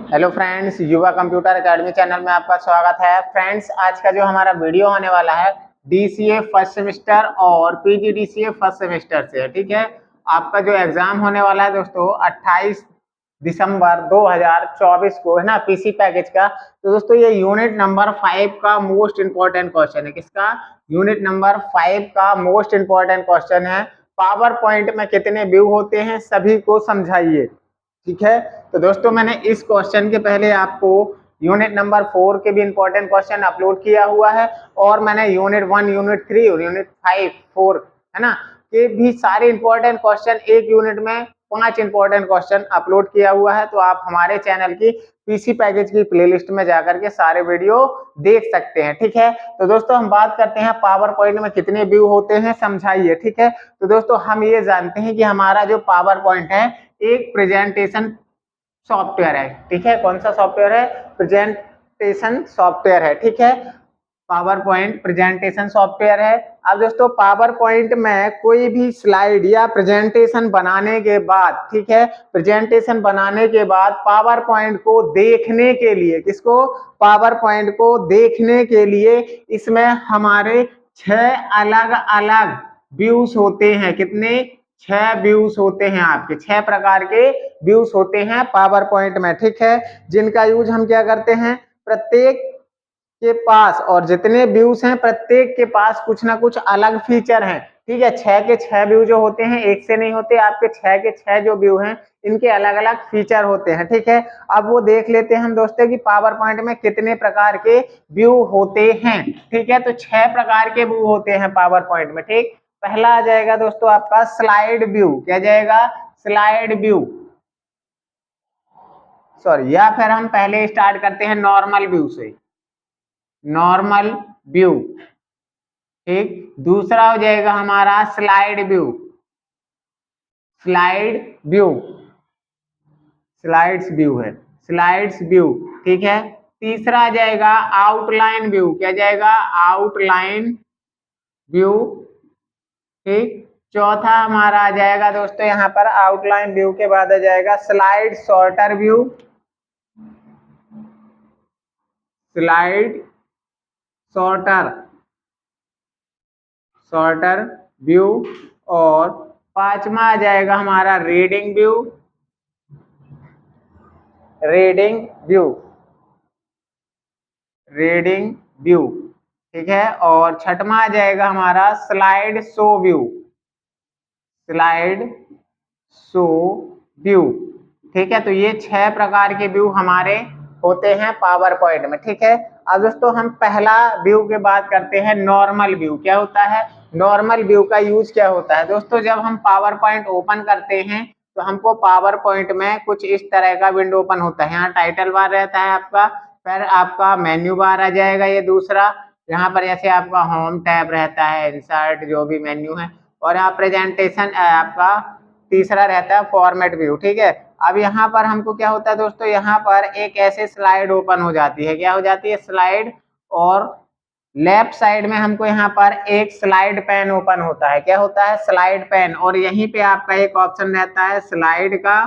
Hello friends, युवा computer academy channel में आपका स्वागत है। फ्रेंड्स, आज का जो हमारा वीडियो होने वाला है डीसीए फर्स्ट सेमेस्टर और पीजीडीसीए फर्स्ट सेमेस्टर से है। ठीक है, आपका जो एग्जाम होने वाला है दोस्तों 28 दिसंबर 2024 को है ना, पीसी पैकेज का। तो दोस्तों ये यूनिट नंबर 5 का मोस्ट इंपॉर्टेंट क्वेश्चन है। किसका? यूनिट नंबर 5 का मोस्ट इंपॉर्टेंट क्वेश्चन है। पावर पॉइंट में कितने व्यू होते हैं, सभी को समझाइए। ठीक है, तो दोस्तों मैंने इस क्वेश्चन के पहले आपको यूनिट नंबर 4 के भी इंपॉर्टेंट क्वेश्चन अपलोड किया हुआ है, और मैंने यूनिट 1, यूनिट 3 और यूनिट 5, 4 है ना, के भी सारे इंपॉर्टेंट क्वेश्चन एक यूनिट में 5 इंपॉर्टेंट क्वेश्चन अपलोड किया हुआ है। तो आप हमारे चैनल की पीसी पैकेज की प्लेलिस्ट में जाकर के सारे वीडियो देख सकते हैं। ठीक है, तो दोस्तों हम बात करते हैं पावर पॉइंट में कितने व्यू होते हैं, समझाइए। ठीक है, तो दोस्तों हम ये जानते हैं कि हमारा जो पावर पॉइंट है एक प्रेजेंटेशन सॉफ्टवेयर है। ठीक है, कौन सा सॉफ्टवेयर है? प्रेजेंटेशन सॉफ्टवेयर है। ठीक है, पावर पॉइंट प्रेजेंटेशन सॉफ्टवेयर है। अब दोस्तों पावर पॉइंट में कोई भी स्लाइड या प्रेजेंटेशन बनाने के बाद, ठीक है, प्रेजेंटेशन बनाने के बाद पावर पॉइंट को देखने के लिए, किसको? पावर पॉइंट को देखने के लिए इसमें हमारे 6 अलग अलग व्यूज होते हैं। कितने? 6 व्यूज होते हैं। आपके 6 प्रकार के व्यूज होते हैं पावर पॉइंट में। ठीक है, जिनका यूज हम क्या करते हैं? प्रत्येक के पास, और जितने व्यूज हैं प्रत्येक के पास कुछ ना कुछ अलग फीचर हैं। ठीक है, 6 के 6 व्यू जो होते हैं एक से नहीं होते, आपके 6 के 6 जो व्यू हैं इनके अलग अलग फीचर होते हैं। ठीक है, अब वो देख लेते हैं हम दोस्तों कि पावर पॉइंट में कितने प्रकार के व्यू होते हैं। ठीक है, तो 6 प्रकार के व्यू होते हैं पावर पॉइंट में। ठीक, पहला आ जाएगा दोस्तों आपका स्लाइड व्यू। क्या जाएगा? Slide view. सॉरी, या फिर हम पहले स्टार्ट करते हैं नॉर्मल व्यू से। Normal view. ठीक, दूसरा हो जाएगा हमारा slide view. Slide view, slides view है, स्लाइड्स व्यू। ठीक है, तीसरा आ जाएगा आउटलाइन व्यू। क्या जाएगा? Outline view. ठीक, चौथा हमारा आ जाएगा दोस्तों यहाँ पर आउटलाइन व्यू के बाद आ जाएगा slide shorter view. Slide shorter, shorter view. और पांचवा आ जाएगा हमारा reading view. Reading view, reading view. ठीक है, और छठवां आ जाएगा हमारा slide show view. Slide show view. ठीक है, तो ये 6 प्रकार के व्यू हमारे होते हैं पावर पॉइंट में। ठीक है, अब दोस्तों हम पहला व्यू के बात करते हैं नॉर्मल व्यू। क्या होता है? नॉर्मल व्यू का यूज क्या होता है दोस्तों? जब हम पावर पॉइंट ओपन करते हैं तो हमको पावर पॉइंट में कुछ इस तरह का विंडो ओपन होता है। यहाँ टाइटल बार रहता है आपका, फिर आपका मेन्यू बार आ जाएगा ये दूसरा, यहाँ पर जैसे आपका होम टैब रहता है, इंसर्ट जो भी मेन्यू है, और यहाँ प्रेजेंटेशन आपका तीसरा रहता है फॉर्मेट व्यू। ठीक है, अब यहाँ पर हमको क्या होता है दोस्तों? यहाँ पर एक ऐसे स्लाइड ओपन हो जाती है। क्या हो जाती है? स्लाइड। और लेफ्ट साइड में हमको यहाँ पर एक स्लाइड पैन ओपन होता है। क्या होता है? Slide pan. और यहीं पे आपका एक ऑप्शन रहता है स्लाइड का,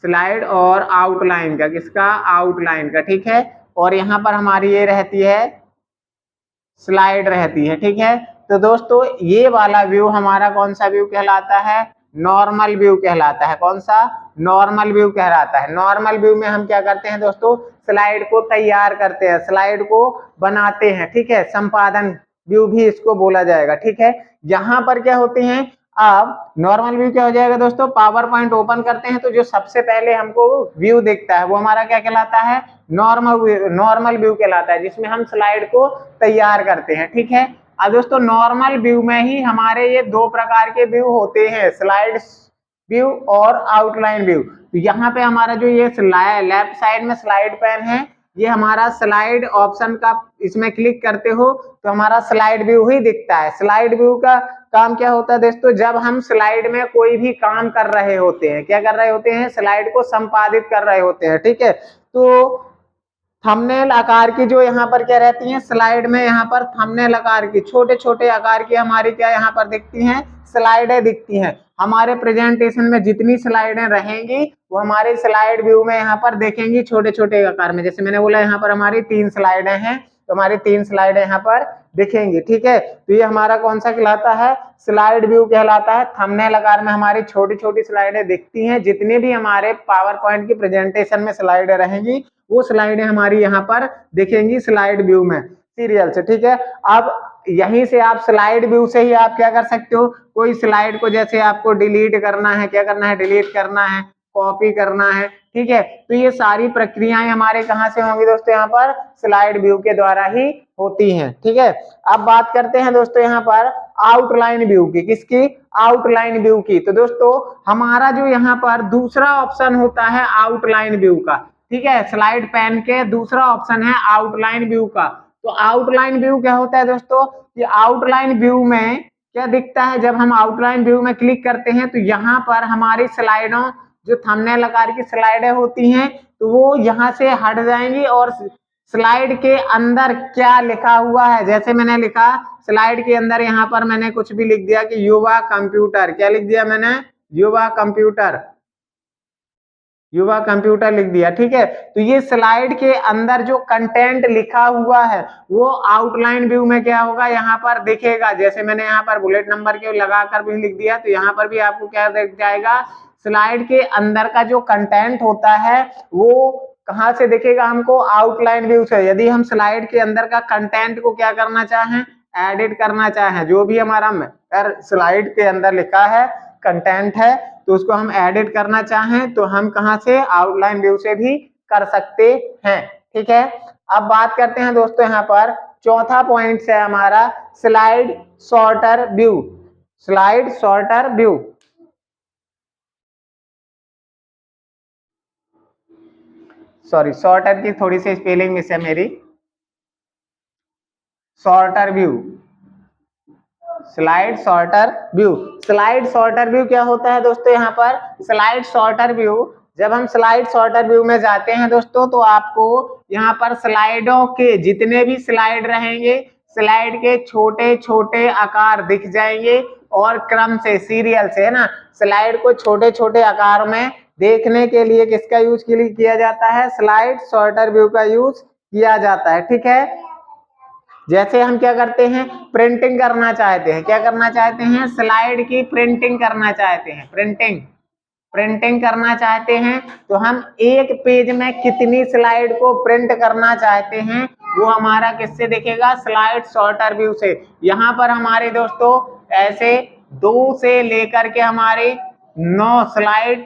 स्लाइड और आउटलाइन का। किसका? आउटलाइन का। ठीक है, और यहाँ पर हमारी ये रहती है स्लाइड रहती है। ठीक है, तो दोस्तों ये वाला व्यू हमारा कौन सा व्यू कहलाता है? नॉर्मल व्यू कहलाता है। कौन सा? नॉर्मल व्यू कहलाता है। नॉर्मल व्यू में हम क्या करते हैं दोस्तों? स्लाइड को तैयार करते हैं, स्लाइड को बनाते हैं। ठीक है, संपादन व्यू भी इसको बोला जाएगा। ठीक है, यहाँ पर क्या होते हैं? अब नॉर्मल व्यू क्या हो जाएगा दोस्तों? पावर पॉइंट ओपन करते हैं तो जो सबसे पहले हमको व्यू दिखता है वो हमारा क्या कहलाता है? नॉर्मल व्यू कहलाता है, जिसमें हम स्लाइड को तैयार करते हैं। ठीक है, अब दोस्तों नॉर्मल व्यू में ही हमारे ये 2 प्रकार के व्यू होते हैं, स्लाइड व्यू और आउटलाइन व्यू। तो यहाँ पे हमारा जो ये लेफ्ट साइड में स्लाइड पैन है, ये हमारा स्लाइड ऑप्शन का, इसमें क्लिक करते हो तो हमारा स्लाइड व्यू ही दिखता है। स्लाइड व्यू का काम क्या होता है दोस्तों? जब हम स्लाइड में कोई भी काम कर रहे होते हैं, क्या कर रहे होते हैं? स्लाइड को संपादित कर रहे होते हैं। ठीक है, तो थंबनेल आकार की जो यहाँ पर क्या रहती है स्लाइड में, यहाँ पर थंबनेल आकार की छोटे छोटे आकार की हमारी क्या यहाँ पर दिखती हैं? स्लाइडें दिखती हैं। हमारे प्रेजेंटेशन में जितनी स्लाइडें रहेंगी वो हमारे स्लाइड व्यू में यहाँ पर देखेंगी छोटे छोटे आकार में। जैसे मैंने बोला यहाँ पर हमारी 3 स्लाइडें हैं, तो हमारी 3 स्लाइडें यहाँ पर दिखेंगी, ठीक है। तो ये हमारा कौन सा कहलाता है, स्लाइड व्यू कहलाता है। थंबनेल आकार में हमारी छोटी छोटी स्लाइडें दिखती हैं। जितने भी हमारे पावर पॉइंट की प्रेजेंटेशन में स्लाइडें रहेंगी वो स्लाइडें हमारी यहाँ पर दिखेंगी स्लाइड व्यू में सीरियल से, ठीक है। अब यहीं से आप स्लाइड व्यू से ही आप क्या कर सकते हो, कोई स्लाइड को जैसे आपको डिलीट करना है, क्या करना है, डिलीट करना है, कॉपी करना है, ठीक है। तो ये सारी प्रक्रियाएं हमारे कहाँ से होंगी दोस्तों, यहाँ पर स्लाइड व्यू के द्वारा ही होती हैं, ठीक है। अब बात करते हैं दोस्तों यहाँ पर आउटलाइन व्यू की, किसकी, आउटलाइन व्यू की। तो दोस्तों हमारा जो यहाँ पर दूसरा ऑप्शन होता है आउटलाइन व्यू का, ठीक है। स्लाइड पैन के दूसरा ऑप्शन है आउटलाइन व्यू का। तो आउटलाइन व्यू क्या होता है दोस्तों, ये आउटलाइन व्यू में क्या दिखता है, जब हम आउटलाइन व्यू में क्लिक करते हैं तो यहाँ पर हमारी स्लाइडों जो थंबनेल आकार की स्लाइडें होती हैं तो वो यहाँ से हट जाएंगी और स्लाइड के अंदर क्या लिखा हुआ है, जैसे मैंने लिखा स्लाइड के अंदर यहाँ पर मैंने कुछ भी लिख दिया कि युवा कंप्यूटर, क्या लिख दिया मैंने, युवा कंप्यूटर, युवा कंप्यूटर लिख दिया, ठीक है। तो ये स्लाइड के अंदर जो कंटेंट लिखा हुआ है वो आउटलाइन व्यू में क्या होगा, यहाँ पर दिखेगा। जैसे मैंने यहाँ पर बुलेट नंबर के लगाकर भी लिख दिया तो यहाँ पर भी आपको क्या दिख जाएगा, स्लाइड के अंदर का जो कंटेंट होता है वो कहाँ से दिखेगा हमको, आउटलाइन व्यू से। यदि हम स्लाइड के अंदर का कंटेंट को क्या करना चाहें, एडिट करना चाहें, जो भी हमारा स्लाइड के अंदर लिखा है कंटेंट है तो उसको हम एडिट करना चाहें तो हम कहां से, आउटलाइन व्यू से भी कर सकते हैं, ठीक है। अब बात करते हैं दोस्तों यहाँ पर चौथा पॉइंट है हमारा slide sorter view, slide sorter view. Sorry, sorter की थोड़ी सी स्पेलिंग मिस है मेरी, sorter view, slide sorter view. Slide sorter view क्या होता है दोस्तों, यहाँ पर स्लाइड सॉर्टर व्यू, जब हम स्लाइड सॉर्टर व्यू में जाते हैं दोस्तों तो आपको यहाँ पर स्लाइडों के जितने भी स्लाइड रहेंगे स्लाइड के छोटे छोटे आकार दिख जाएंगे और क्रम से, सीरियल से, है ना। स्लाइड को छोटे छोटे आकार में देखने के लिए किसका यूज किया जाता है, स्लाइड सॉर्टर व्यू का यूज किया जाता है, ठीक है। जैसे हम क्या करते हैं, प्रिंटिंग करना चाहते हैं, क्या करना चाहते हैं, स्लाइड की प्रिंटिंग करना चाहते हैं, प्रिंटिंग करना चाहते हैं तो हम एक पेज में कितनी स्लाइड को प्रिंट करना चाहते हैं वो हमारा किससे दिखेगा, स्लाइड सॉर्टर व्यू से। यहाँ पर हमारे दोस्तों ऐसे 2 से लेकर के हमारे 9 स्लाइड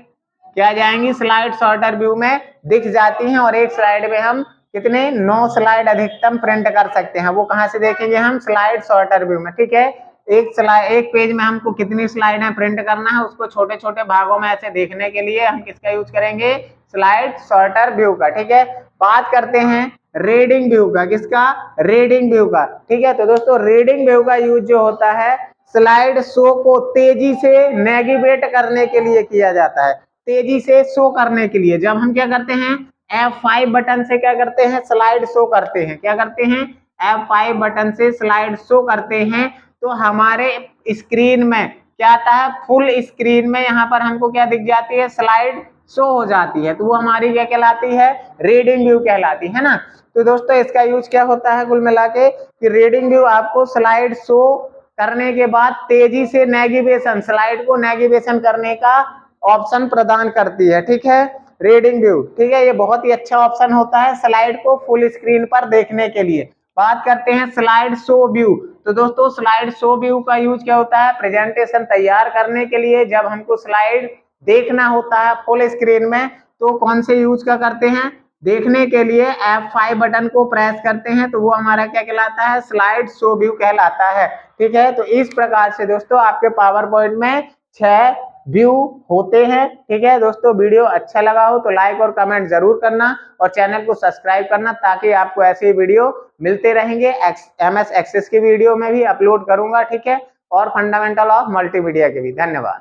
क्या जाएंगी, स्लाइड सॉर्टर व्यू में दिख जाती हैं और एक स्लाइड में हम कितने, 9 स्लाइड अधिकतम प्रिंट कर सकते हैं। वो कहाँ से देखेंगे हम, स्लाइड सॉर्टर व्यू में, ठीक है। एक पेज में हमको कितनी स्लाइडें प्रिंट करना है उसको छोटे छोटे भागों में ऐसे देखने के लिए हम किसका यूज करेंगे, स्लाइड सॉर्टर व्यू का, ठीक है। बात करते हैं रीडिंग व्यू का, किसका, रीडिंग व्यू का, ठीक है। तो दोस्तों रीडिंग व्यू का यूज जो होता है स्लाइड शो को तेजी से नेविगेट करने के लिए किया जाता है, तेजी से शो करने के लिए। जब हम क्या करते हैं, F5 बटन से क्या करते हैं, स्लाइड शो करते हैं, क्या करते हैं, F5 बटन से स्लाइड शो करते हैं तो हमारे स्क्रीन में क्या आता है, फुल स्क्रीन में यहाँ पर हमको क्या दिख जाती है, स्लाइड शो हो जाती है। तो वो हमारी क्या कहलाती है, रीडिंग व्यू कहलाती है ना। तो दोस्तों इसका यूज क्या होता है कुल मिला के, कि रीडिंग व्यू आपको स्लाइड शो करने के बाद तेजी से नेविगेशन, स्लाइड को नेविगेशन करने का ऑप्शन प्रदान करती है, ठीक है, रीडिंग व्यू, ठीक है। ये बहुत ही अच्छा ऑप्शन होता है स्लाइड को फुल स्क्रीन पर देखने के लिए। बात करते हैं स्लाइड शो व्यू। तो दोस्तों स्लाइड शो व्यू का यूज क्या होता है, प्रेजेंटेशन तैयार करने के लिए जब हमको स्लाइड देखना होता है फुल स्क्रीन में तो कौन से यूज का करते हैं, देखने के लिए F5 बटन को प्रेस करते हैं तो वो हमारा क्या कहलाता है, स्लाइड शो व्यू कहलाता है, ठीक है। तो इस प्रकार से दोस्तों आपके पावर पॉइंट में 6 व्यू होते हैं, ठीक है। दोस्तों वीडियो अच्छा लगा हो तो लाइक और कमेंट जरूर करना और चैनल को सब्सक्राइब करना ताकि आपको ऐसी वीडियो मिलते रहेंगे। MS एक्सेस की वीडियो में भी अपलोड करूंगा, ठीक है, और फंडामेंटल ऑफ मल्टीमीडिया के भी। धन्यवाद।